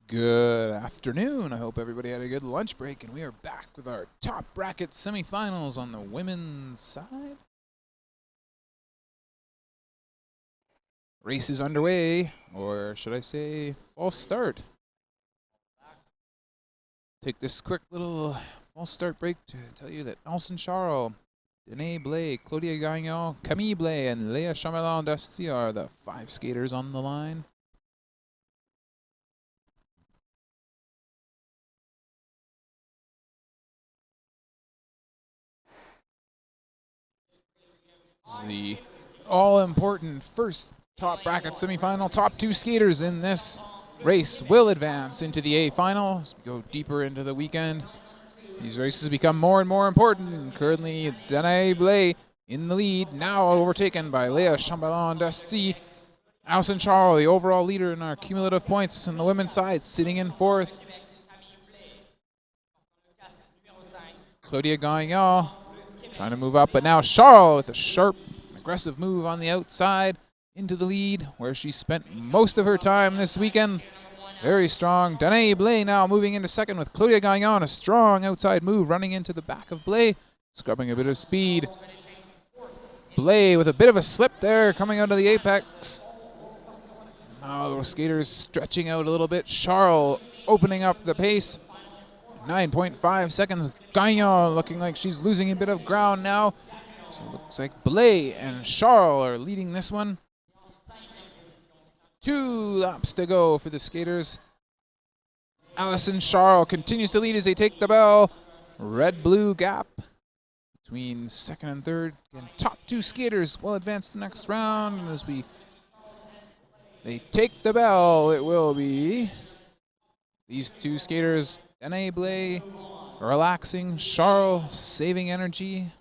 Good afternoon. I hope everybody had a good lunch break, and we are back with our top bracket semifinals on the women's side. Race is underway, or should I say, false start. Take this quick little false start break to tell you that Alison Charles, Danae Blais, Claudia Gagnon, Camille Blais, and Léa Chamelin-Dusty are the 5 skaters on the line. This is the all-important first top bracket semifinal. Top 2 skaters in this race will advance into the A final as we go deeper into the weekend. These races become more and more important. Currently, Danae Blais in the lead, now overtaken by Léa Chamelin-Dusty. Alison Charles, the overall leader in our cumulative points on the women's side, sitting in 4th. Claudia Gagnon trying to move up, but now Charles with a sharp, aggressive move on the outside into the lead, where she spent most of her time this weekend. Very strong. Danae Blais now moving into 2nd with Claudia Gagnon, a strong outside move running into the back of Blais, scrubbing a bit of speed. Blais with a bit of a slip there coming out of the apex. Now the skaters stretching out a little bit. Charles opening up the pace. 9.5 seconds. Gagnon looking like she's losing a bit of ground now. So it looks like Blais and Charles are leading this one. 2 laps to go for the skaters. Alison Charles continues to lead as they take the bell. Red-blue gap between 2nd and 3rd. And top 2 skaters will advance to the next round. And as they take the bell, it will be these 2 skaters. Danae Blais relaxing, Charles saving energy.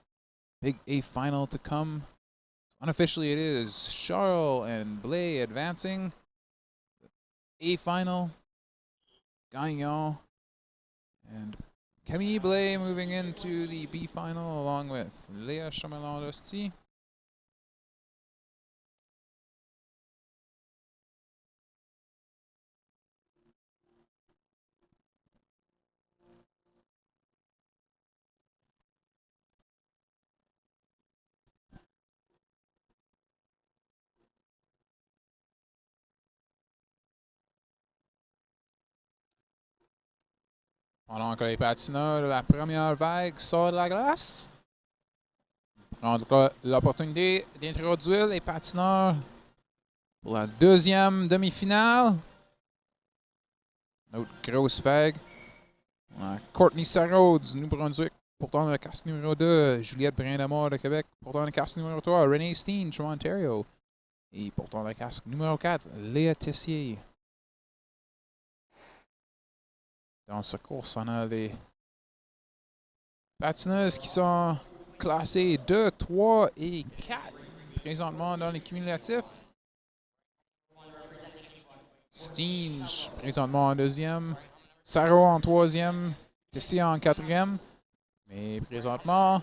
Big A final to come. Unofficially, it is Charles and Blais advancing. A final, Gagnon and Camille Blais moving into the B final along with Léa Chamelin-Dusty. Pendant que les patineurs de la première vague sortent de la glace, on prendra l'opportunité d'introduire les patineurs pour la 2e demi-finale. Notre grosse vague. Courtney Sarraud du Nouveau-Brunswick, portant le casque numéro 2. Juliette Brindamour de Québec, portant le casque numéro 3. Renée Steen de Ontario. Et portant le casque numéro 4, Léa Tessier. Dans ce course, on a les patineuses qui sont classées 2, 3 et 4 présentement dans les cumulatifs. Steen présentement en 2e, Sarraud en 3e, Tessier en 4e. Mais présentement,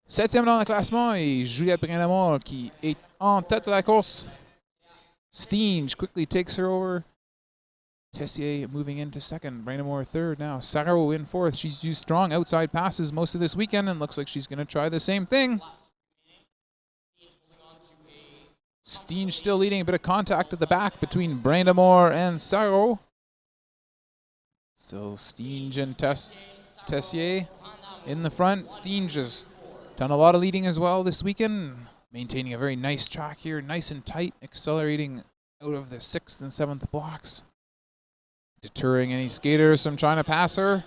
7e dans le classement et Juliette Brindamour qui est en tête de la course. Steen quickly takes her over. Tessier moving into 2nd. Brindamour 3rd now. Sarraud in 4th. She's used strong outside passes most of this weekend and looks like she's going to try the same thing. Steen still leading. A bit of contact at the back between Brindamour and Sarraud. Still Steen and Tessier in the front. Steen just done a lot of leading as well this weekend. Maintaining a very nice track here. Nice and tight. Accelerating out of the 6th and 7th blocks. Deterring any skaters from trying to pass her.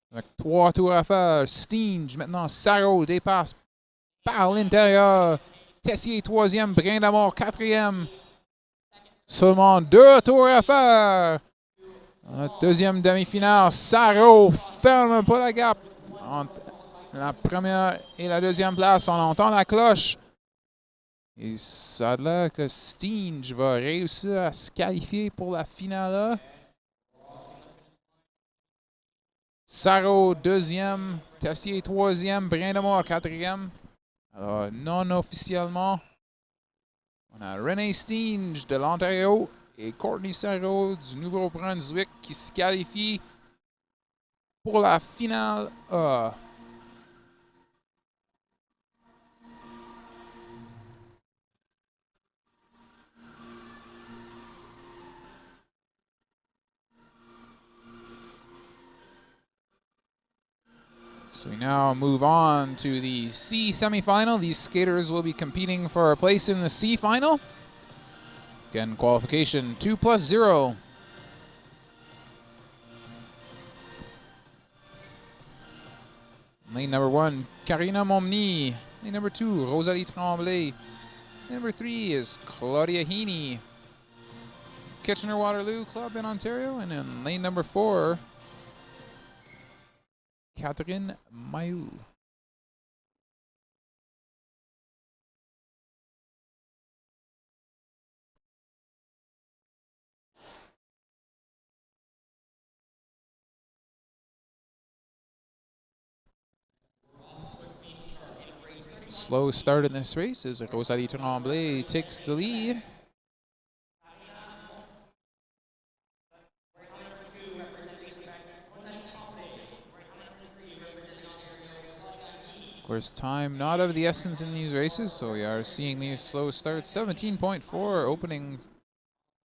Avec 3 tours à faire. Steen, maintenant Sarraud dépasse par l'intérieur. Tessier 3e, Brindamour 4e. Seulement 2 tours à faire. Dans la 2e demi-finale, Sarraud ferme pas la gap. Entre la première et la 2e place, on entend la cloche. Et ça a l'air que Steen va réussir à se qualifier pour la finale. Sarraud 2e, Tessier 3e, Brindamour 4e. Alors non officiellement, On a René Stinge de l'Ontario et Courtney Sarro du Nouveau-Brunswick qui se qualifient pour la finale A. So we now move on to the C semifinal. These skaters will be competing for a place in the C final. Again, qualification 2+0. Lane number 1, Karina Momny. Lane number 2, Rosalie Tremblay. Number 3 is Claudia Heaney, Kitchener-Waterloo Club in Ontario. And in lane number 4, Catherine Mailloux. Slow start in this race as Rosalie Tremblay takes the lead. Of course, time not of the essence in these races, so we are seeing these slow starts. 17.4 opening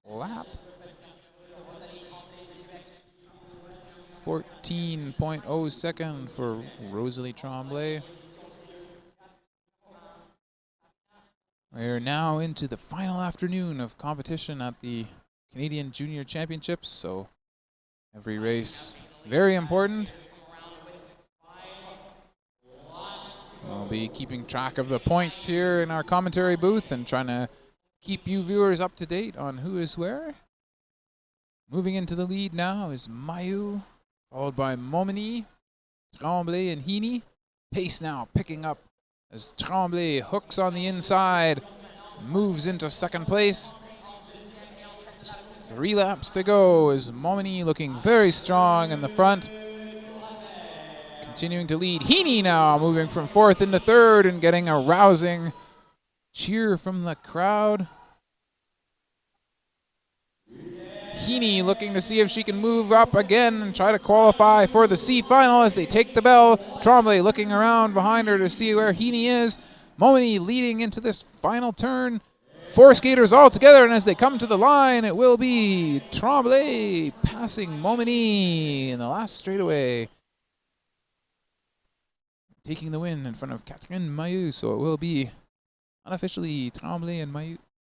lap. 14.0 second for Rosalie Tremblay. We're now into the final afternoon of competition at the Canadian Junior Championships, so every race very important. I'll be keeping track of the points here in our commentary booth and trying to keep you viewers up to date on who is where. Moving into the lead now is Mailloux, followed by Momny, Tremblay, and Heaney. Pace now picking up as Tremblay hooks on the inside, moves into second place. Just 3 laps to go as Momny looking very strong in the front. Continuing to lead. Heaney now moving from 4th into 3rd and getting a rousing cheer from the crowd. Heaney looking to see if she can move up again and try to qualify for the C final as they take the bell. Tremblay looking around behind her to see where Heaney is. Momny leading into this final turn. 4 skaters all together, and as they come to the line, it will be Tremblay passing Momny in the last straightaway, taking the win in front of Catherine Mailloux. So it will be unofficially Tremblay and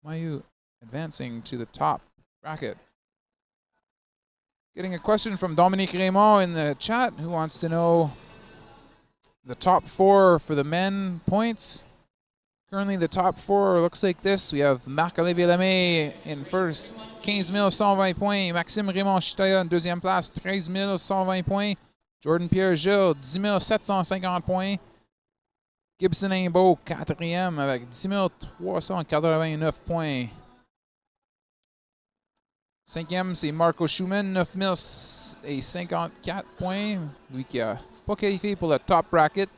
Mailloux advancing to the top bracket. Getting a question from Dominique Raymond in the chat, who wants to know the top 4 for the men points. Currently the top 4 looks like this. We have Marc-Olivier Lemay in first, 15 120 points. Maxime Raymond-Chitaya en deuxième place, 13 120 points. Jordan Pierre-Gilles, 10 750 points. Gibson Imbeau, 4e avec 10 389 points. 5e, c'est Marco Schumann, 9 054 points. Lui qui n'a pas qualifié pour le top bracket.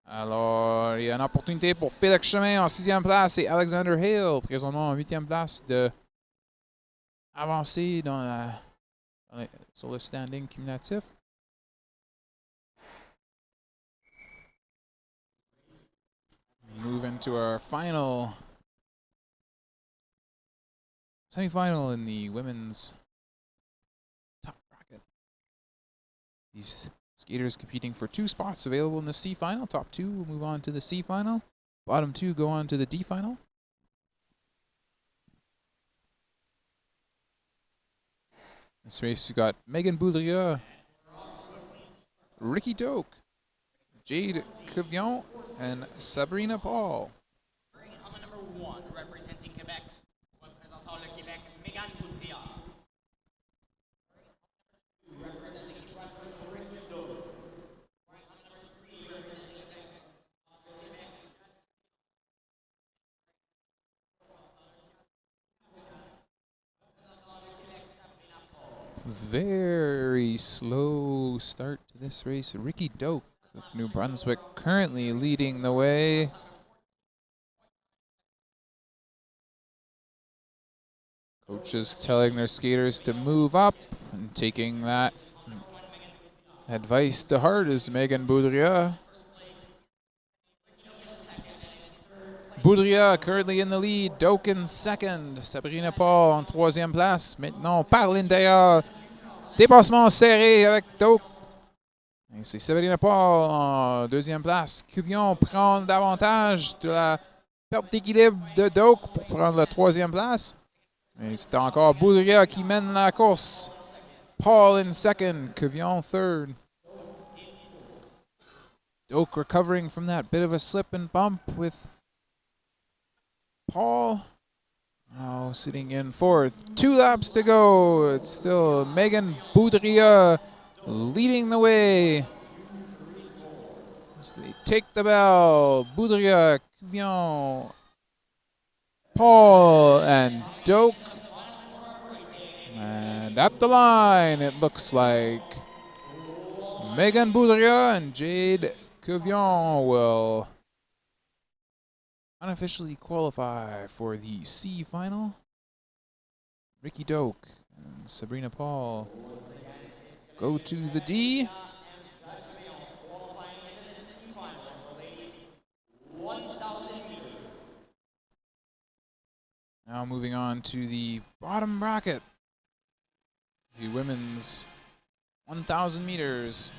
Alors, il y a une opportunité pour Félix Chemin en 6e place et Alexander Hale, présentement en 8e place, de avancer sur le standing cumulatif. Move into our final semi-final in the women's top bracket. These skaters competing for 2 spots available in the C final. Top 2 will move on to the C final. Bottom 2 go on to the D final. This race we got Megan Boudria, Ricky Doak, Jade Cavion, and Sabrina Paul. Number 1, representing Quebec, représentant le Québec, Megan Boudria. Very slow start to this race. Ricky Doak of New Brunswick currently leading the way. Coaches telling their skaters to move up, and taking that advice to heart is Megan Boudria. Boudria currently in the lead, Doak in second, Sabrina Paul en troisième place. Maintenant par l'intérieur, dépassement serré avec Doak. Et c'est Sabrina Paul en deuxième place. Cuvion prend davantage de la perte d'équilibre de Doak pour prendre la troisième place. Et c'est encore Boudria qui mène la course. Paul in second, Cuvion third. Doak recovering from that bit of a slip and bump with Paul now sitting in fourth. 2 laps to go. It's still Megan Boudria leading the way. As they take the bell, Boudria, Cuvion, Paul, and Doak. And at the line, it looks like Megan Boudria and Jade Cuvion will unofficially qualify for the C final. Ricky Doak and Sabrina Paul go to the D. Now moving on to the bottom bracket. The women's 1,000 meters.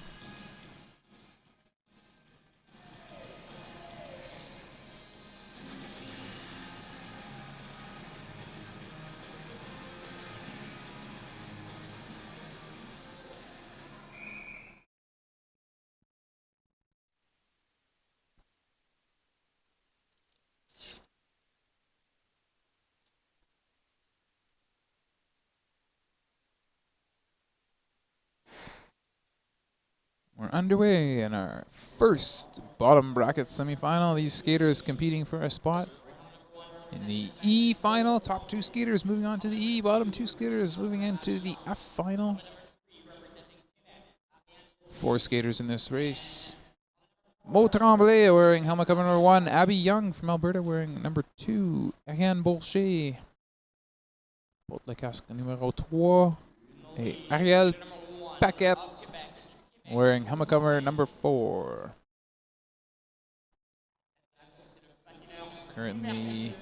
We're underway in our first bottom bracket semifinal. These skaters competing for a spot in the E final. Top 2 skaters moving on to the E. Bottom 2 skaters moving into the F final. 4 skaters in this race. Mo Tremblay wearing helmet cover number 1. Abby Young from Alberta wearing number 2. Ariane Bourget porte le casque numéro 3. Et Ariel Paquette wearing helmet cover number 4. Currently,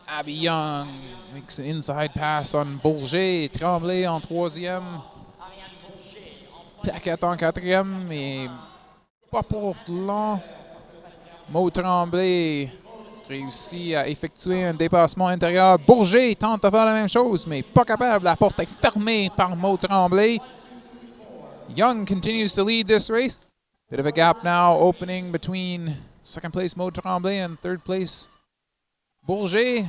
Abby Young makes an inside pass on Bourget. Tremblay en troisième. Paquette en quatrième. Et pas pour long. Mo Tremblay réussit à effectuer un dépassement intérieur. Bourget tente de faire la même chose, mais pas capable. La porte est fermée par Mo Tremblay. Young continues to lead this race. Bit of a gap now opening between second place Mo Tremblay and third place Bourget.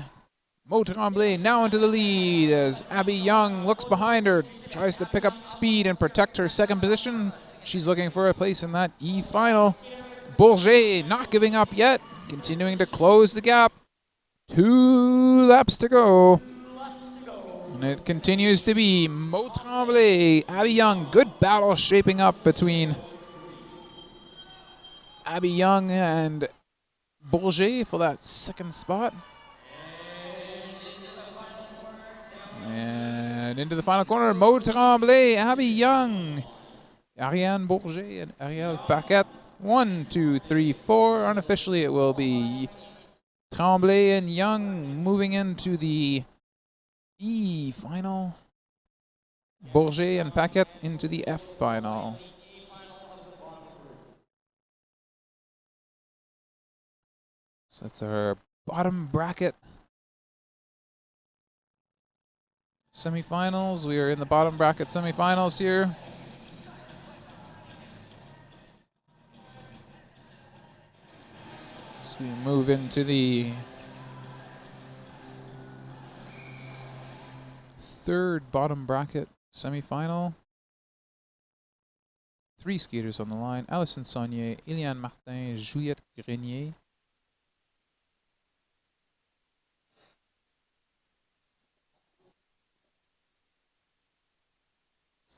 Mo Tremblay now into the lead as Abby Young looks behind her, tries to pick up speed and protect her second position. She's looking for a place in that E final. Bourget not giving up yet, continuing to close the gap. 2 laps to go. And it continues to be Mo Tremblay, Abby Young. Good battle shaping up between Abby Young and Bourget for that second spot. And into the final corner, Mo Tremblay, Abby Young, Ariane Bourget, and Ariel Paquette. 1, 2, 3, 4. Unofficially, it will be Tremblay and Young moving into the E final. Bourget and Paquette into the F final. So that's our bottom bracket semifinals. We are in the bottom bracket semifinals here. So we move into the third bottom bracket semifinal. 3 skaters on the line: Alison Saunier, Eliane Martin, Juliette Grenier.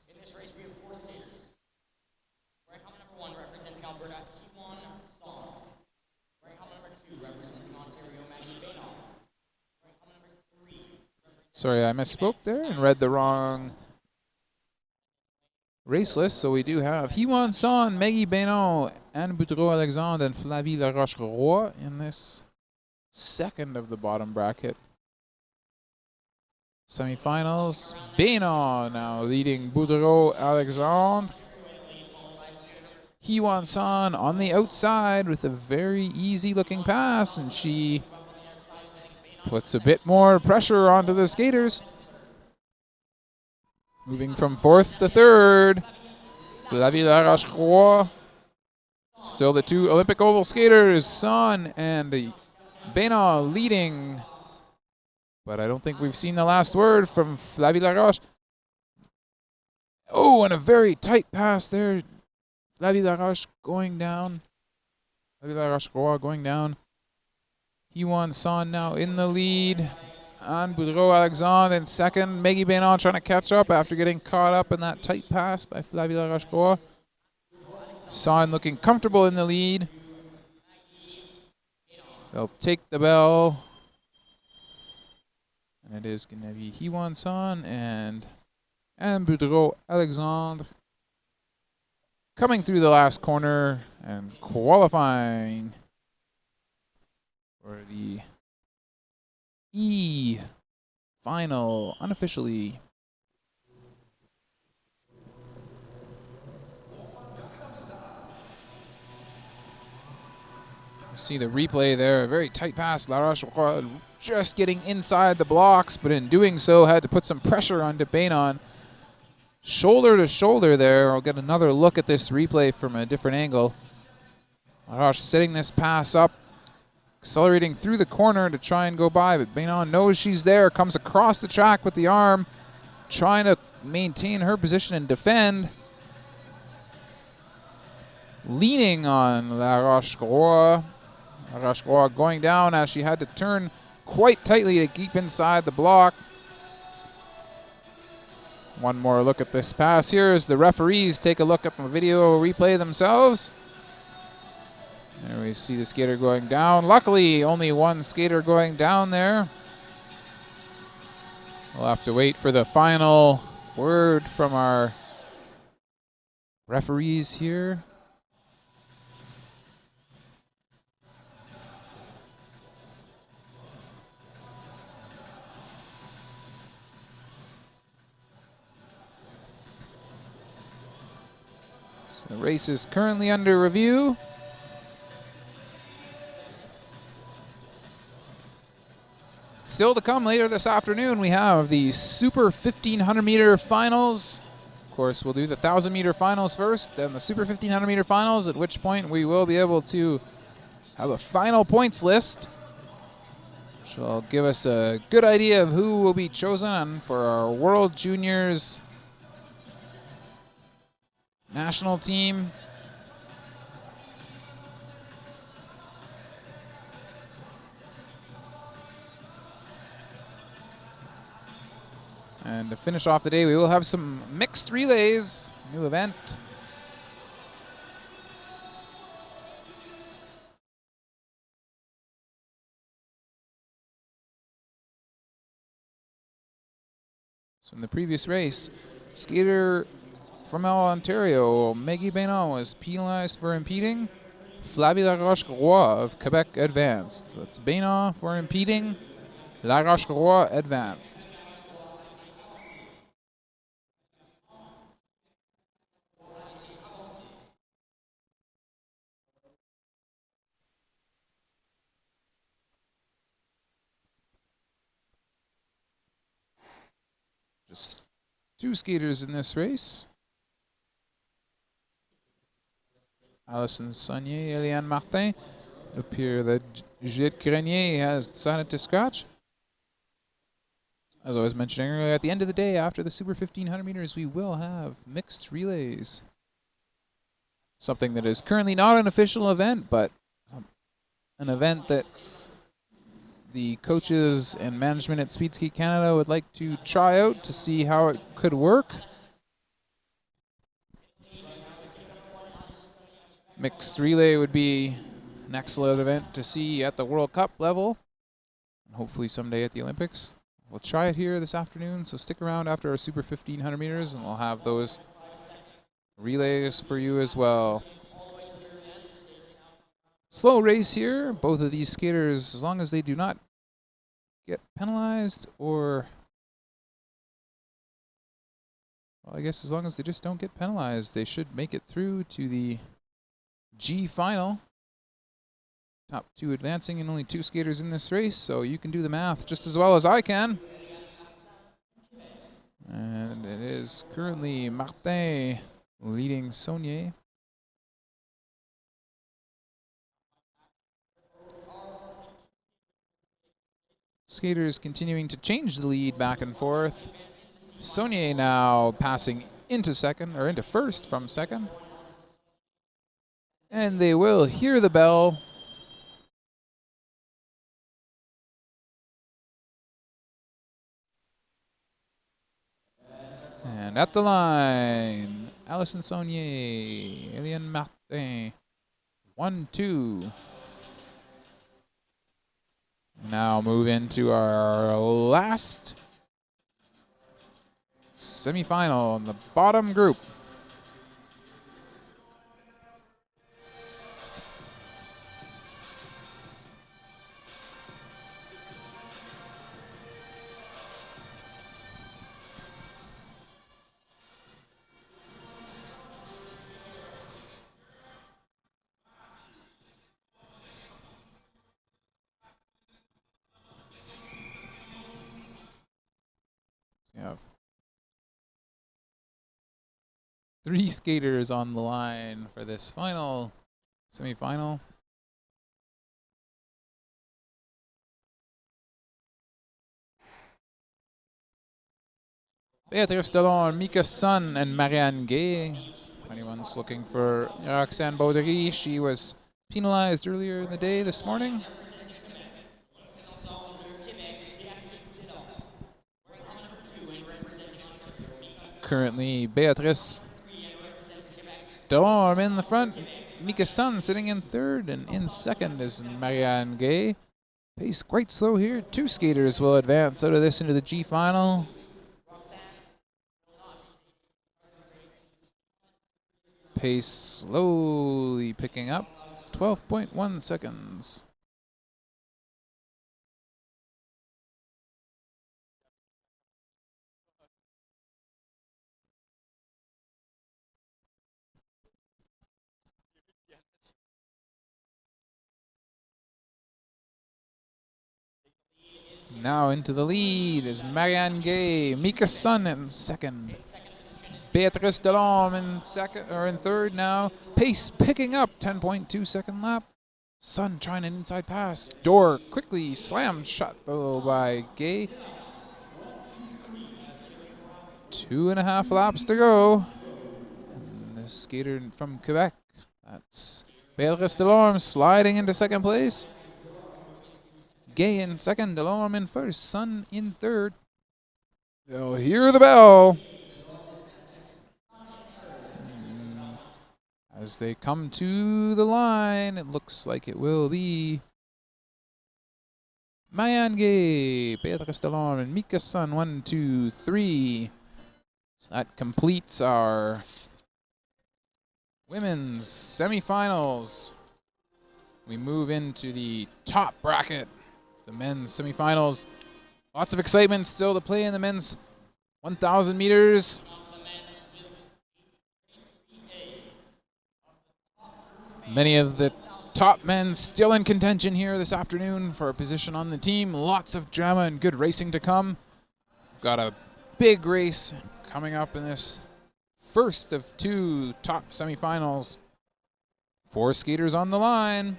In this race, we have 4 skaters. Wearing helmet number 1 representing Alberta, Kiwan Song. Wearing helmet number 2 representing Ontario, Maggie Bainall. Wearing helmet number 3. Sorry, I misspoke there and read the wrong race list. So we do have Hiwan Son, Maggie Bénon, Anne Boudreau-Alexandre, and Flavie Laroche-Roy in this second of the bottom bracket. Semifinals, Bénon now leading Boudreau-Alexandre. Hiwan Son on the outside with a very easy looking pass, and she puts a bit more pressure onto the skaters. Moving from fourth to third, Flavie Laroche-Roy. Still the two Olympic oval skaters, Son and Bénon leading. But I don't think we've seen the last word from Flavie Laroche. Oh, and a very tight pass there. Flavie Laroche going down. Flavie Laroche-Roy going down. Hiwan Son now in the lead. Anne Boudreau-Alexandre in second. Maggie Bénon trying to catch up after getting caught up in that tight pass by Flavie Laroche-Roy. Son looking comfortable in the lead. They'll take the bell. And it is going to be Hiwan Son and Anne Boudreau-Alexandre coming through the last corner and qualifying for the E final unofficially. See the replay there, a very tight pass. Laroche-Roy just getting inside the blocks, but in doing so had to put some pressure onto Bénon. Shoulder to shoulder there. I'll get another look at this replay from a different angle. Laroche setting this pass up, accelerating through the corner to try and go by, but Bénon knows she's there, comes across the track with the arm, trying to maintain her position and defend. Leaning on Laroche-Roy. Laroche-Roy going down as she had to turn quite tightly to keep inside the block. One more look at this pass here as the referees take a look at the video replay themselves. There we see the skater going down. Luckily, only one skater going down there. We'll have to wait for the final word from our referees here. The race is currently under review. Still to come later this afternoon, we have the Super 1500 meter finals. Of course, we'll do the 1000 meter finals first, then the Super 1500 meter finals, at which point we will be able to have a final points list, which will give us a good idea of who will be chosen for our World Juniors national team. And to finish off the day, we will have some mixed relays, new event. So in the previous race, skater from Ontario, Maggie Bénon was penalized for impeding. Flavie Laroche-Roy of Quebec advanced. That's Bénon for impeding. Laroche-Roy advanced. Just two skaters in this race. Alison Saunier, Eliane Martin. It appears that Juliette Grenier has decided to scratch. As I was mentioning earlier, at the end of the day, after the Super 1500 meters, we will have mixed relays. Something that is currently not an official event, but an event that the coaches and management at Speed Ski Canada would like to try out to see how it could work. Mixed relay would be an excellent event to see at the World Cup level, and hopefully someday at the Olympics. We'll try it here this afternoon, so stick around after our Super 1500 meters, and we'll have those relays for you as well. Slow race here. Both of these skaters, as long as they do not get penalized or... Well, I guess as long as they just don't get penalized, they should make it through to the G final. Top 2 advancing and only 2 skaters in this race, so you can do the math just as well as I can. And it is currently Martin leading Saunier. Skaters continuing to change the lead back and forth. Saunier now passing into second, or into first from second. And they will hear the bell. And at the line, Alison Saunier, Eliane Martin, 1-2. Now move into our last semifinal in the bottom group. We have 3 skaters on the line for this final semifinal. Beatrice Delon, Mika Sun, and Marianne Gay. Anyone's looking for Roxane Baudry, she was penalized earlier in the day this morning. Currently, Beatrice Delorme in the front, Mika Sun sitting in third, and in second is Marianne Gay. Pace quite slow here. 2 skaters will advance out of this into the G final. Pace slowly picking up, 12.1 seconds. Now into the lead is Marianne Gay, Mika Sun in second. Beatrice Delorme in second, or in third now. Pace picking up, 10.2 second lap. Sun trying an inside pass. Door quickly slammed shut though by Gay. 2.5 laps to go. And the skater from Quebec, that's Beatrice Delorme sliding into second place. Gay in second, Delorme in first, Sun in third. They'll hear the bell as they come to the line. It looks like it will be Marianne Gay, Beatrice Delorme, and Mika Sun. 1, 2, 3. So that completes our women's semifinals. We move into the top bracket, the men's semifinals. Lots of excitement still to play in the men's 1,000 meters. Many of the top men still in contention here this afternoon for a position on the team. Lots of drama and good racing to come. We've got a big race coming up in this first of 2 top semifinals. 4 skaters on the line.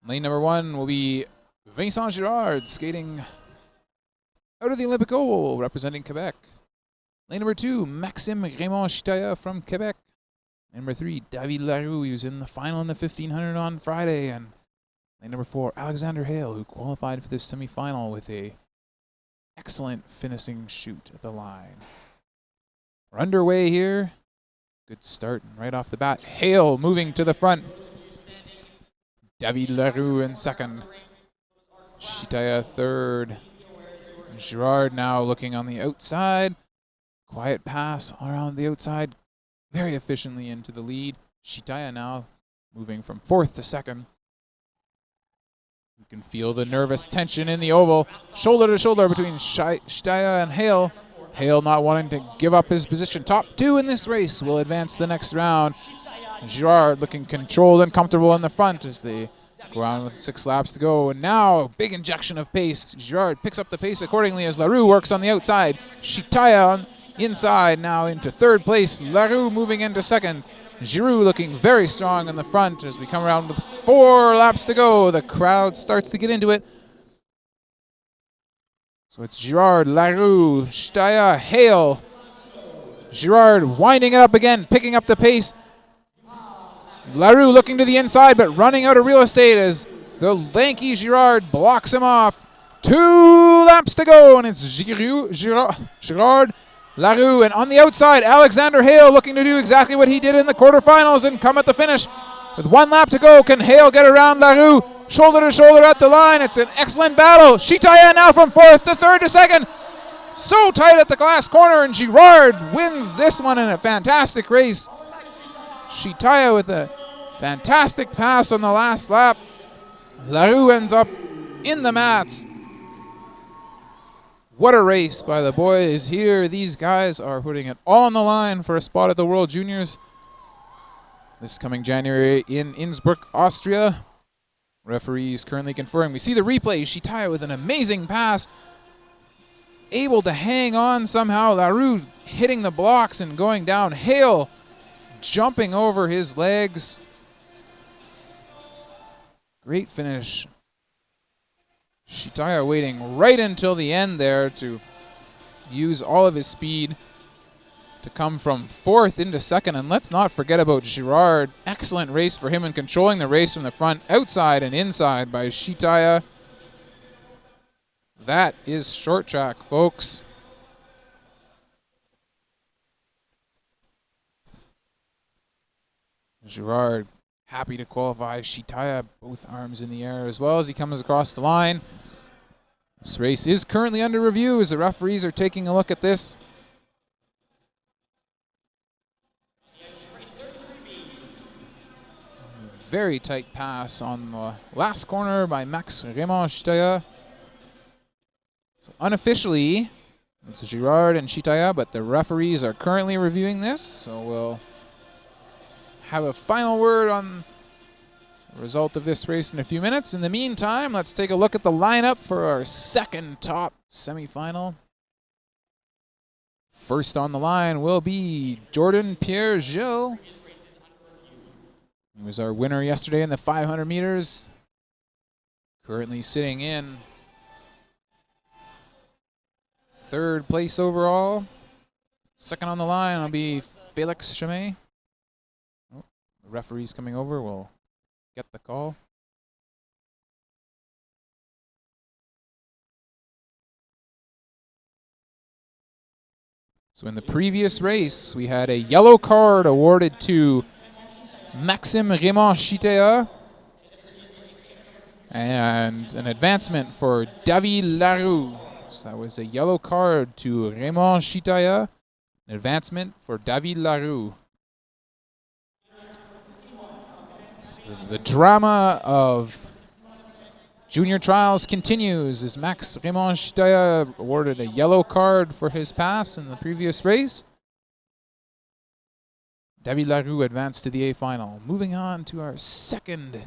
Lane number 1 will be Vincent Girard skating out of the Olympic Oval representing Quebec. Lane number 2, Maxime Raymond Chitaya from Quebec. Number 3, David Larue, who's in the final in the 1500 on Friday. And lane number 4, Alexander Hale, who qualified for this semifinal with a excellent finishing shoot at the line. We're underway here. Good start right off the bat. Hale moving to the front. David Larue in second. Chitaya third. Girard now looking on the outside. Quiet pass around the outside, very efficiently into the lead. Shitaya now moving from 4th to 2nd. You can feel the nervous tension in the oval. Shoulder to shoulder between Shitaya and Hale. Hale not wanting to give up his position. Top 2 in this race will advance to the next round. Girard looking controlled and comfortable in the front as they go on with 6 laps to go. And now, big injection of pace. Girard picks up the pace accordingly as LaRue works on the outside. Shitaya on inside now into 3rd place. LaRue moving into 2nd. Giroux looking very strong in the front as we come around with 4 laps to go. The crowd starts to get into it. So it's Girard, LaRue, Shitaya, Hale. Girard winding it up again, picking up the pace. LaRue looking to the inside, but running out of real estate as the lanky Girard blocks him off. 2 laps to go, and it's Girard, LaRue, and on the outside, Alexander Hale looking to do exactly what he did in the quarterfinals and come at the finish. With 1 lap to go, can Hale get around LaRue? Shoulder to shoulder at the line. It's an excellent battle. Shitaya now from 4th to 3rd to 2nd. So tight at the glass corner, and Girard wins this one in a fantastic race. Shitaya with a fantastic pass on the last lap. LaRue ends up in the mats. What a race by the boys here. These guys are putting it all on the line for a spot at the World Juniors this coming January in Innsbruck, Austria. Referees currently conferring. We see the replay. Shitaya with an amazing pass. Able to hang on somehow. LaRue hitting the blocks and going down. Hale jumping over his legs. Great finish. Shitaya waiting right until the end there to use all of his speed to come from 4th into 2nd. And let's not forget about Girard. Excellent race for him in controlling the race from the front, outside and inside by Shitaya. That is short track, folks. Girard happy to qualify. Shitaya both arms in the air as well as he comes across the line. This race is currently under review as the referees are taking a look at this. Very tight pass on the last corner by Max Raymond Shitaya. So unofficially, it's Girard and Shitaya, but the referees are currently reviewing this, so we'll have a final word on the result of this race in a few minutes. In the meantime, let's take a look at the lineup for our 2nd top semifinal. First on the line will be Jordan Pierre-Gilles. He was our winner yesterday in the 500 meters. Currently sitting in 3rd place overall. Second on the line will be Felix Chemay. Oh, the referee's coming over. We'll get the call. So in the previous race, we had a yellow card awarded to Maxime Raymond Shitaya and an advancement for David LaRue. So that was a yellow card to Raymond Shitaya, an advancement for David LaRue. The drama of junior trials continues as Max Raymond Shitaya awarded a yellow card for his pass in the previous race. David LaRue advanced to the A final. Moving on to our 2nd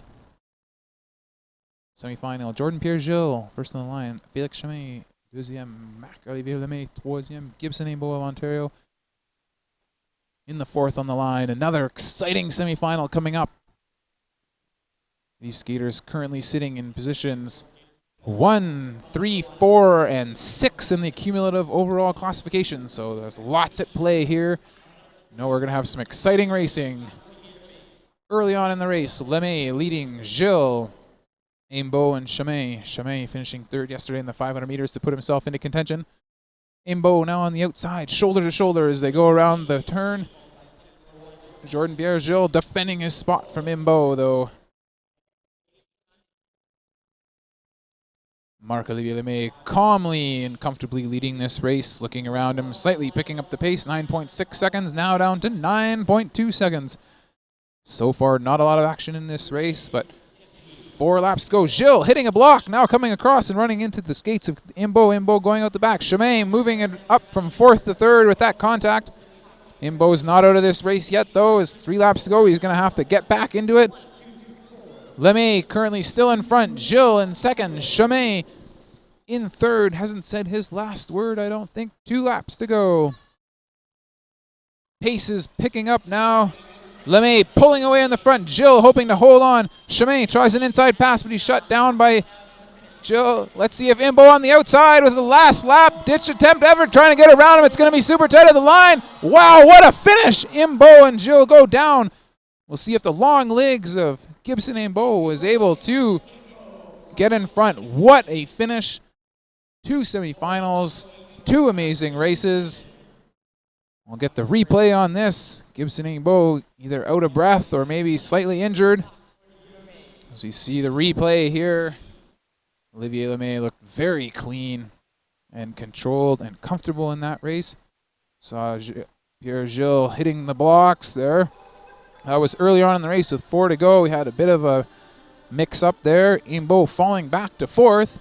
semifinal. Jordan Pierre-Gilles, first on the line. Félix Chemay, deuxième. Marc-Olivier Lemay, troisième. Gibson Aimbo of Ontario in the 4th on the line. Another exciting semifinal coming up. These skaters currently sitting in positions 1, 3, 4, and 6 in the cumulative overall classification. So there's lots at play here. We're going to have some exciting racing early on in the race. Lemay leading Gilles, Aimbo, and Chemay. Chemay finishing 3rd yesterday in the 500 meters to put himself into contention. Aimbo now on the outside, shoulder to shoulder as they go around the turn. Jordan Pierre-Gilles defending his spot from Aimbo, though. Marc-Olivier Lemay calmly and comfortably leading this race, looking around him, slightly picking up the pace, 9.6 seconds, now down to 9.2 seconds. So far, not a lot of action in this race, but 4 laps to go. Gilles hitting a block, now coming across and running into the skates of Imbo. Imbo going out the back. Chamain moving it up from 4th to 3rd with that contact. Imbo's not out of this race yet, though. As 3 laps to go, he's going to have to get back into it. Lemay currently still in front. Gilles in 2nd. Chamain in 3rd. Hasn't said his last word, I don't think. 2 laps to go. Pace is picking up now. Lemay pulling away in the front. Gilles hoping to hold on. Chamain tries an inside pass, but he's shut down by Gilles. Let's see if Imbo on the outside with the last lap. Ditch attempt ever trying to get around him. It's going to be super tight at the line. Wow, what a finish. Imbo and Gilles go down. We'll see if the long legs of Gibson Imbo was able to get in front. What a finish. 2 semifinals, 2 amazing races. We'll get the replay on this. Gibson Imbo either out of breath or maybe slightly injured. As we see the replay here, Olivier Lemay looked very clean and controlled and comfortable in that race. Saw Pierre Gilles hitting the blocks there. That was early on in the race with 4 to go. We had a bit of a mix-up there. Imbo falling back to 4th.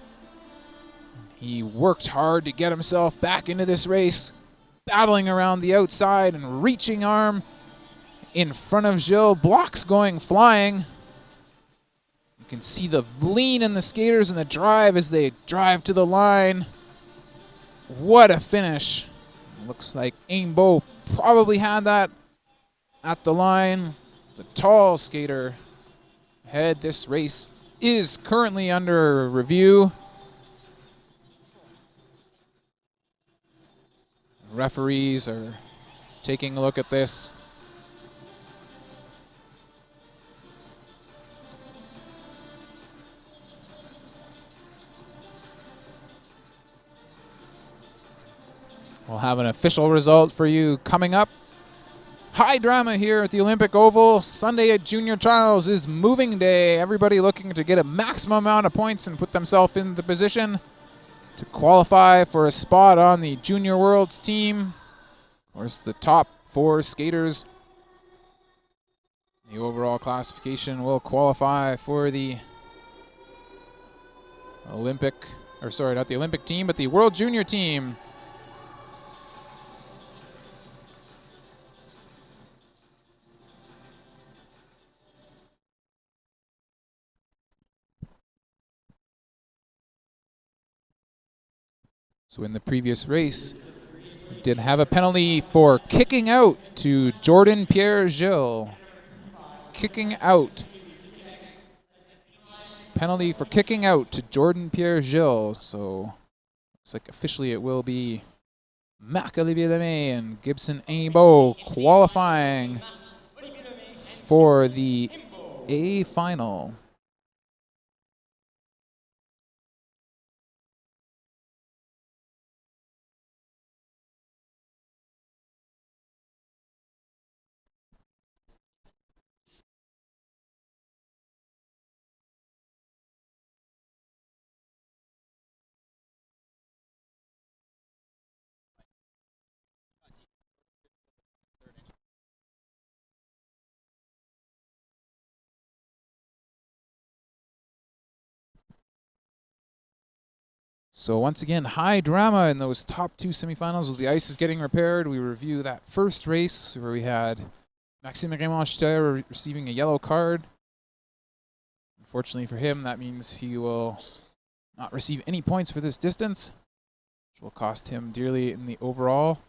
He worked hard to get himself back into this race, battling around the outside and reaching arm in front of Gilles. Blocks going flying. You can see the lean in the skaters and the drive as they drive to the line. What a finish. Looks like Imbo probably had that at the line. The tall skater ahead. This race is currently under review. Referees are taking a look at this. We'll have an official result for you coming up. High drama here at the Olympic Oval. Sunday at Junior Trials is moving day. Everybody looking to get a maximum amount of points and put themselves into position to qualify for a spot on the Junior Worlds team. Of course, the top 4 skaters in the overall classification will qualify for the Olympic, or sorry, not the Olympic team, but the World Junior team. So in the previous race, we did have a penalty for kicking out to Jordan Pierre Gilles. Kicking out. Penalty for kicking out to Jordan Pierre Gilles. So looks like officially it will be Marc-Olivier Lemay and Gibson Imbo qualifying for the A final. So once again, high drama in those top 2 semifinals. The ice is getting repaired. We review that first race where we had Maxime Raymond receiving a yellow card. Unfortunately for him, that means he will not receive any points for this distance, which will cost him dearly in the overall.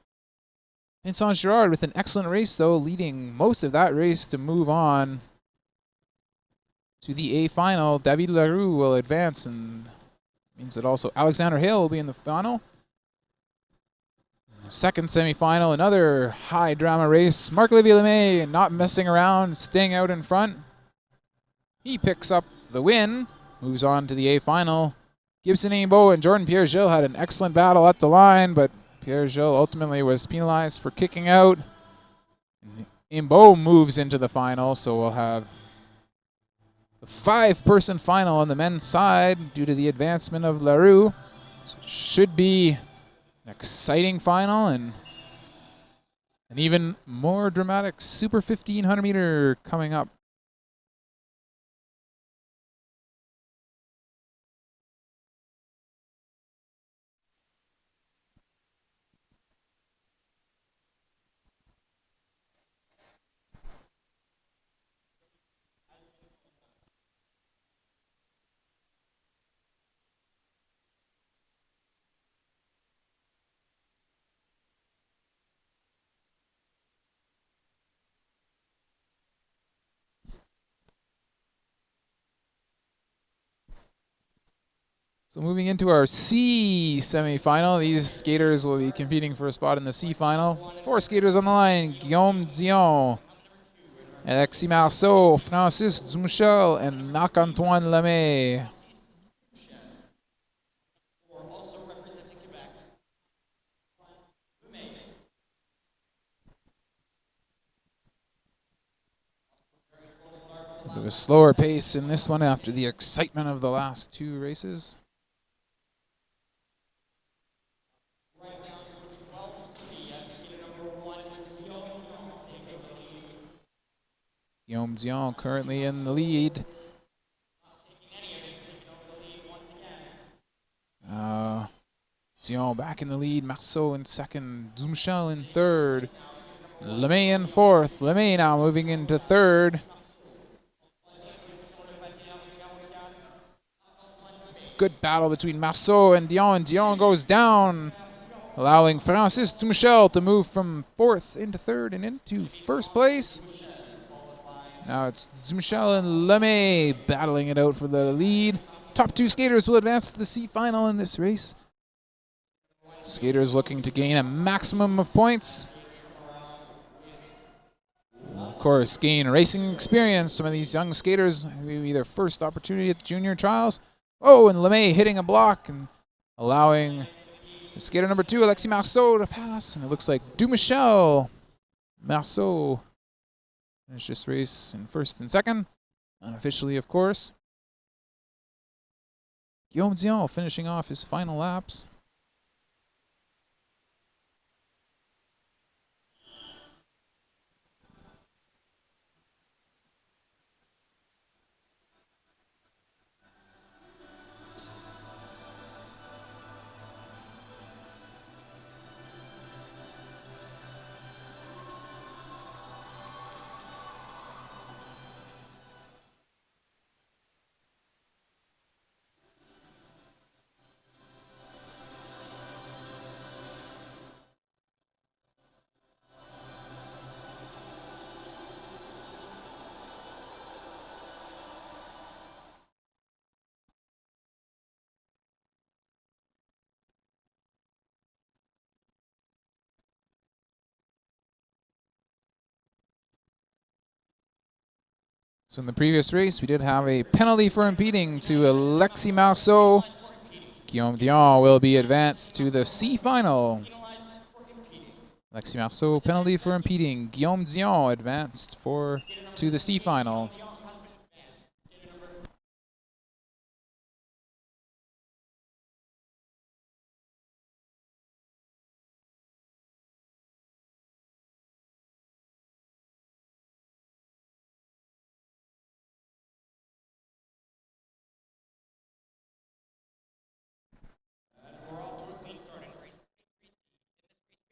Vincent Girard with an excellent race, though, leading most of that race to move on to the A final. David Leroux will advance, and means that also Alexander Hale will be in the final. Second semifinal, another high drama race. Marc-Olivier Lemay not messing around, staying out in front. He picks up the win, moves on to the A final. Gibson Imbo and Jordan Pierre Gilles had an excellent battle at the line, but Pierre Gilles ultimately was penalized for kicking out. Imbo moves into the final, so we'll have a 5-person final on the men's side due to the advancement of LaRue. So it should be an exciting final and an even more dramatic Super 1500 meter coming up. So moving into our C semifinal, these skaters will be competing for a spot in the C final. 4 skaters on the line: Guillaume Dion, Alexis Marceau, Francis Dumichel, and Marc-Antoine Lemay. A bit of a slower pace in this one after the excitement of the last 2 races. Guillaume Dion currently in the lead. Dion back in the lead. Marceau in second. Dumichel in third. Lemay in fourth. Lemay now moving into third. Good battle between Marceau and Dion. Dion goes down, allowing Francis Dumichel to move from fourth into third and into first place. Now it's Dumichel and Lemay battling it out for the lead. Top 2 skaters will advance to the C final in this race. Skaters looking to gain a maximum of points. Of course, gain racing experience. Some of these young skaters, maybe their first opportunity at the junior trials. Oh, and Lemay hitting a block and allowing skater number 2, Alexis Marceau, to pass. And it looks like Dumichel, Marceau finish this race in first and second, unofficially, of course. Guillaume Dion finishing off his final laps. So in the previous race, we did have a penalty for impeding to Alexis Marceau. Guillaume Dion will be advanced to the C final. Alexis Marceau, penalty for impeding. Guillaume Dion advanced to the C final.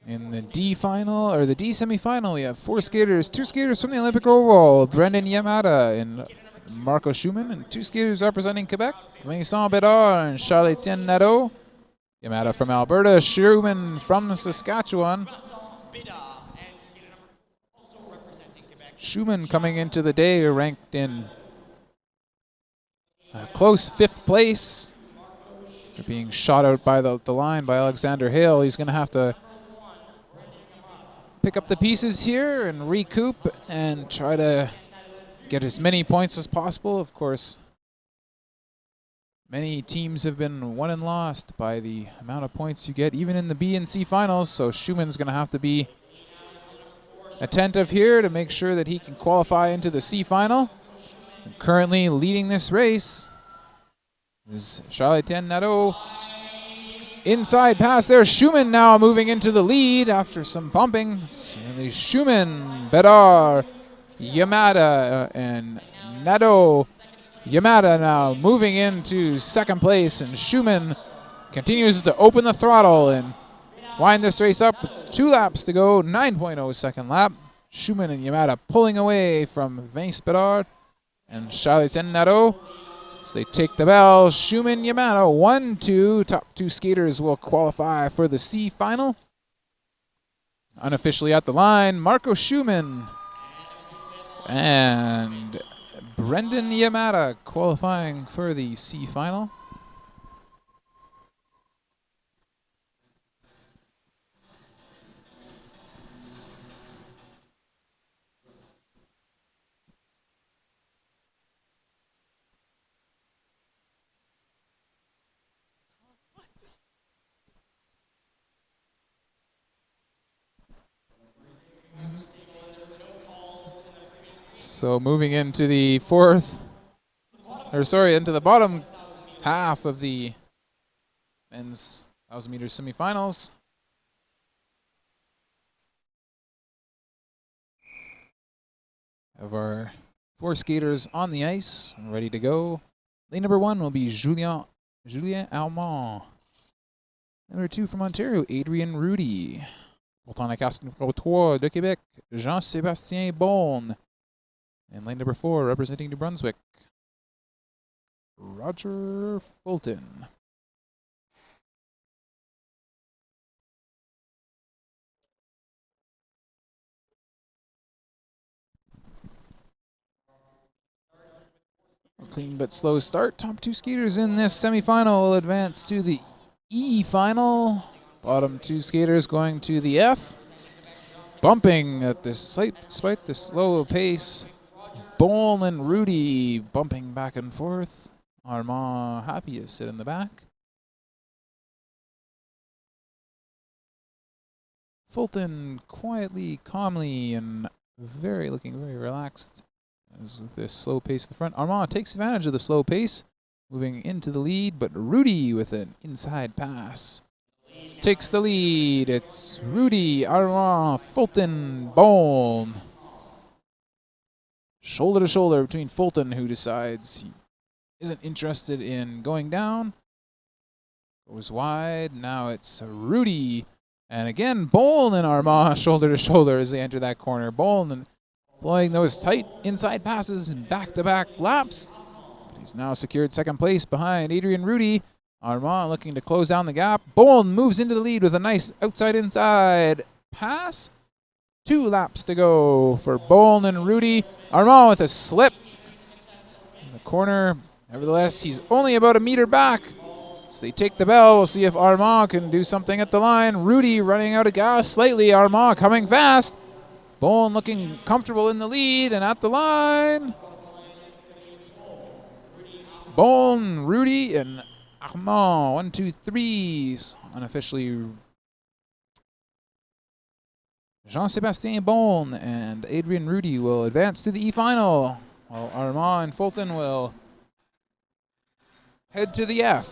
In the D final, or the D semifinal, we have 4 skaters, 2 skaters from the Olympic Oval, Brendan Yamada and Marco Schumann, and 2 skaters representing Quebec, Vincent Bedard and Charles-Étienne Nadeau. Yamada from Alberta, Schumann from Saskatchewan. Schumann coming into the day ranked in close 5th place. After being shot out by the line by Alexander Hale, he's going to have to pick up the pieces here and recoup and try to get as many points as possible. Of course, many teams have been won and lost by the amount of points you get, even in the B and C finals, so Schumann's going to have to be attentive here to make sure that he can qualify into the C final. Currently leading this race is Charles-Étienne Nadeau. Inside pass there. Schumann now moving into the lead after some bumping. Certainly Schumann, Bedard, Yamada, and Nadeau. Yamada now moving into second place, and Schumann continues to open the throttle and wind this race up with 2 laps to go, 9.0 second lap. Schumann and Yamada pulling away from Vince Bedard and Charles-Étienne Nadeau. So they take the bell. Schumann, Yamada, 1-2. Top 2 skaters will qualify for the C final. Unofficially at the line, Marco Schumann and Brendan Yamada qualifying for the C final. So moving into the into the bottom half of the men's 1,000 meter semifinals. Have our 4 skaters on the ice, ready to go. Lane number 1 will be Julien Armand. Number 2 from Ontario, Adrian Rudy. Portant la casque numéro 3 de Québec, Jean-Sébastien Beaune. And lane number 4, representing New Brunswick, Roger Fulton. A clean but slow start. Top 2 skaters in this semifinal will advance to the E final. Bottom 2 skaters going to the F. Bumping at this despite the slow pace. Bowl and Rudy bumping back and forth. Armand happy to sit in the back. Fulton quietly, calmly, and looking very relaxed as with this slow pace at the front. Armand takes advantage of the slow pace, moving into the lead, but Rudy with an inside pass takes the lead. It's Rudy, Armand, Fulton, Bone. Shoulder to shoulder between Fulton, who decides he isn't interested in going down. Goes wide. Now it's Rudy. And again, Bone and Armand shoulder to shoulder as they enter that corner. Bone blowing those tight inside passes in back-to-back laps. But he's now secured second place behind Adrian Rudy. Armand looking to close down the gap. Bone moves into the lead with a nice outside-inside pass. 2 laps to go for Bone and Rudy. Armand with a slip in the corner. Nevertheless, he's only about a meter back. So they take the bell. We'll see if Armand can do something at the line. Rudy running out of gas slightly. Armand coming fast. Bone looking comfortable in the lead and at the line. Bone, Rudy, and Armand. 1, 2, 3. Unofficially Jean-Sébastien Bone and Adrian Rudy will advance to the E final, while Armand and Fulton will head to the F.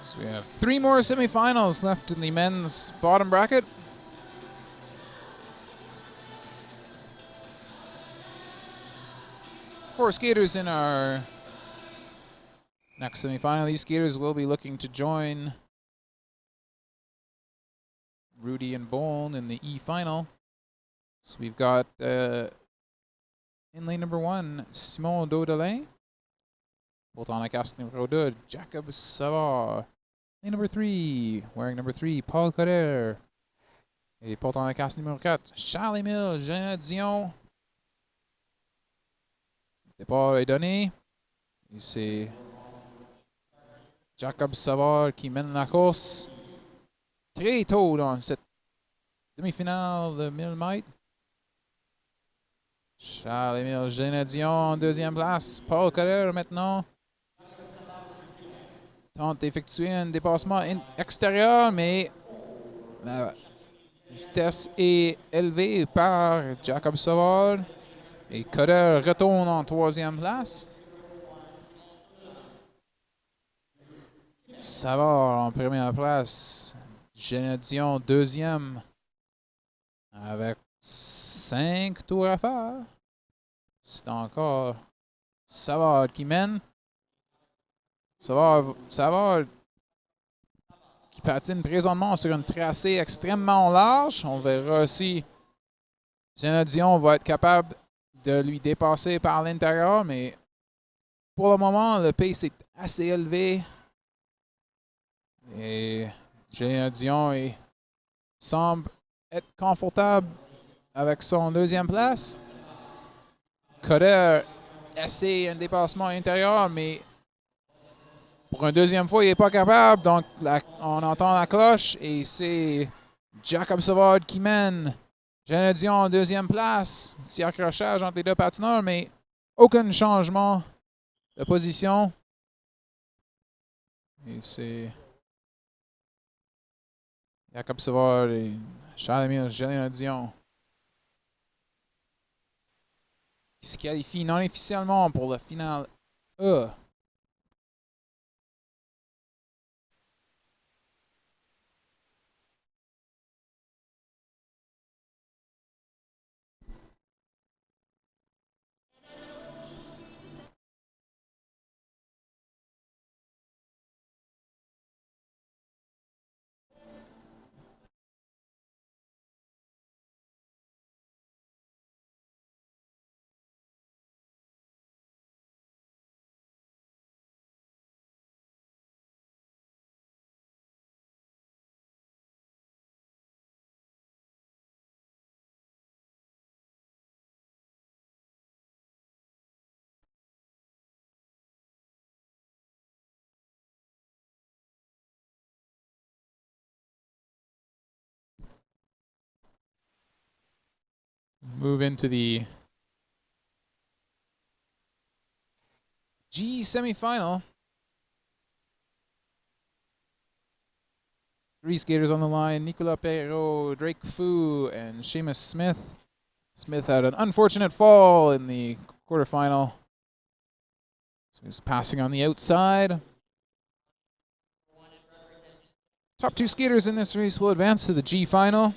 So we have 3 more semifinals left in the men's bottom bracket. Four skaters in our next semifinal. These skaters will be looking to join Rudy and Bone in the E final. So we've got in lane number 1, Simon Daudelin. Portant la casque numéro 2, Jacob Savard. Lane number 3, wearing number 3, Paul Coder. Et portant la casque numéro 4, Charles-Émile Génédion. Départ est donné. Et c'est Jacob Savard qui mène la course très tôt dans cette demi-finale de 1000 mètres. Charles-Émile Génédion en deuxième place. Paul Coder maintenant tente d'effectuer un dépassement extérieur, mais la vitesse est élevée par Jacob Savard. Et Coder retourne en troisième place. Savard en première place. Génédion deuxième. Avec 5 tours à faire. C'est encore Savard qui mène. Savard qui patine présentement sur une tracée extrêmement large. On verra si Génédion va être capable de lui dépasser par l'intérieur, mais pour le moment, le pace est assez élevé. Et Génédion semble être confortable avec son deuxième place. Coder essaie un dépassement intérieur, mais pour une deuxième fois, il n'est pas capable. Donc, on entend la cloche et c'est Jacob Savard qui mène. Génédion en deuxième place. Petit accrochage entre les deux patineurs, mais aucun changement de position. Et c'est Jacob Savard et Charles-Émile Génédion qui se qualifient non officiellement pour la finale E. Move into the G semifinal. 3 skaters on the line: Nicolas Perrault, Drake Fu, and Seamus Smith. Smith had an unfortunate fall in the quarterfinal. So he's passing on the outside. Top 2 skaters in this race will advance to the G final.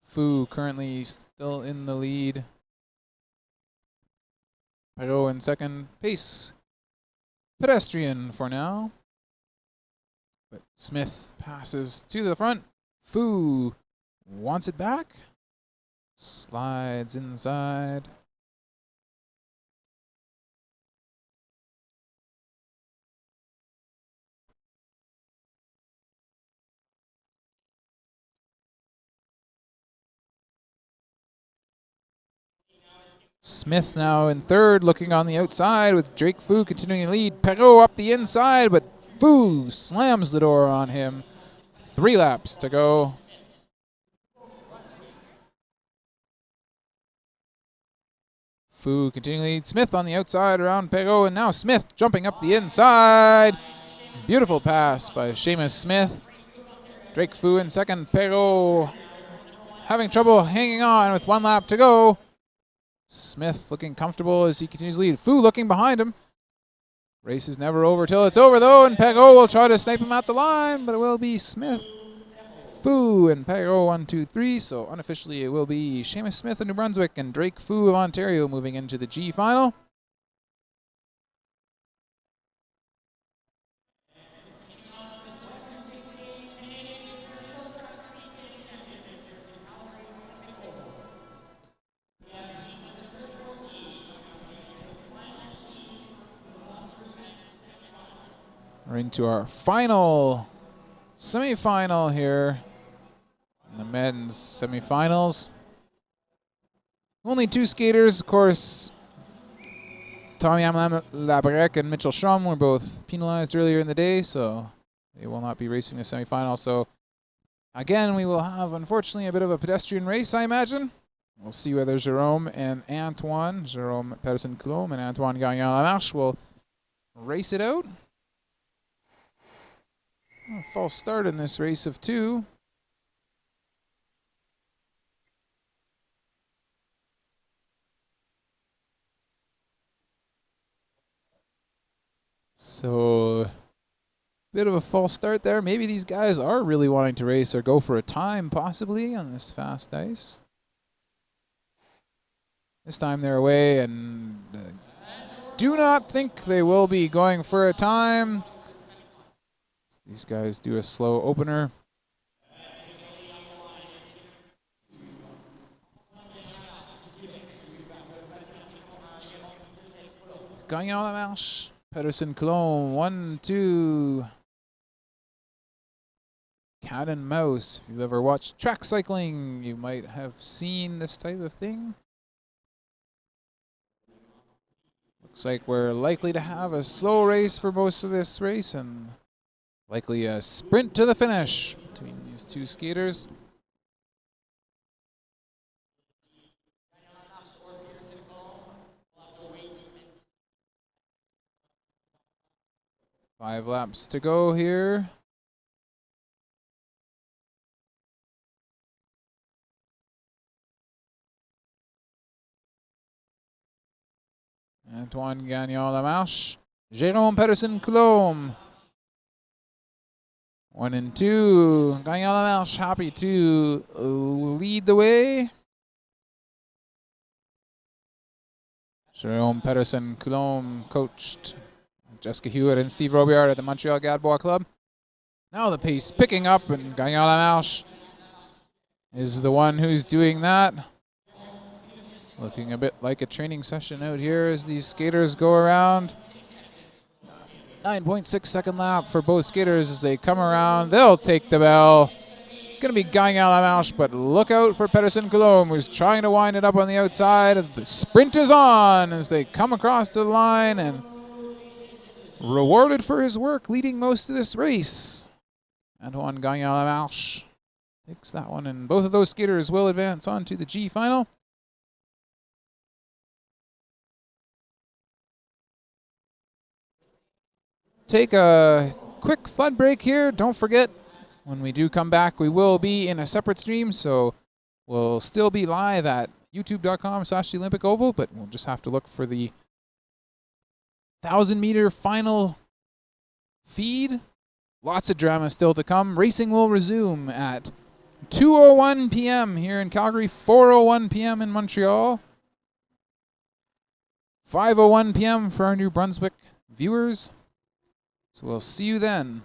Fu currently still in the lead. Perrault in second. Pace pedestrian for now. But Smith passes to the front. Fu wants it back. Slides inside. Smith now in third, looking on the outside with Drake Fu continuing to lead. Perrault up the inside, but Fu slams the door on him. 3 laps to go. Fu continuing to lead. Smith on the outside around Perrault, and now Smith jumping up the inside. Beautiful pass by Seamus Smith. Drake Fu in second. Perrault having trouble hanging on with 1 lap to go. Smith looking comfortable as he continues to lead. Fu looking behind him. Race is never over till it's over, though, and Perrault will try to snipe him at the line, but it will be Smith, Fu, and Perrault 1, 2, 3. So unofficially, it will be Seamus Smith of New Brunswick and Drake Fu of Ontario moving into the G final. We're into our final semifinal here in the men's semifinals. Only 2 skaters, of course. Tommy Labrec and Mitchell Schrum were both penalized earlier in the day, so they will not be racing the semifinal. So again, we will have, unfortunately, a bit of a pedestrian race, I imagine. We'll see whether Jerome Pedersen-Coulombe and Antoine Gagnon-Lamarche will race it out. A false start in this race of 2. So, bit of a false start there. Maybe these guys are really wanting to race or go for a time, possibly, on this fast ice. This time they're away and do not think they will be going for a time. These guys do a slow opener. Gagnon-Lamarche, Pedersen-Coulombe, 1, 2. Cat and mouse. If you've ever watched track cycling, you might have seen this type of thing. Looks like we're likely to have a slow race for most of this race and likely a sprint to the finish between these 2 skaters. Five laps to go here. Antoine Gagnon-Lamarche, Jérôme Pedersen-Coulombe. 1 and 2. Gagnon-Lamarche happy to lead the way. Jérôme Pedersen-Coulombe coached Jessica Hewitt and Steve Robillard at the Montreal Gadbois Club. Now the pace picking up, and Gagnon-Lamarche is the one who's doing that. Looking a bit like a training session out here as these skaters go around. 9.6 second lap for both skaters as they come around. They'll take the bell. Going to be Gagnon-Lamarche, but look out for Pedersen-Coulombe, who's trying to wind it up on the outside. The sprint is on as they come across the line, and rewarded for his work leading most of this race. Antoine Gagnon-Lamarche takes that one, and both of those skaters will advance on to the G final. Take a quick fun break here. Don't forget, when we do come back, we will be in a separate stream, so we'll still be live at youtube.com/the-Olympic Oval, but we'll just have to look for the 1,000-meter final feed. Lots of drama still to come. Racing will resume at 2:01 p.m. here in Calgary, 4:01 p.m. in Montreal, 5:01 p.m. for our New Brunswick viewers. So we'll see you then.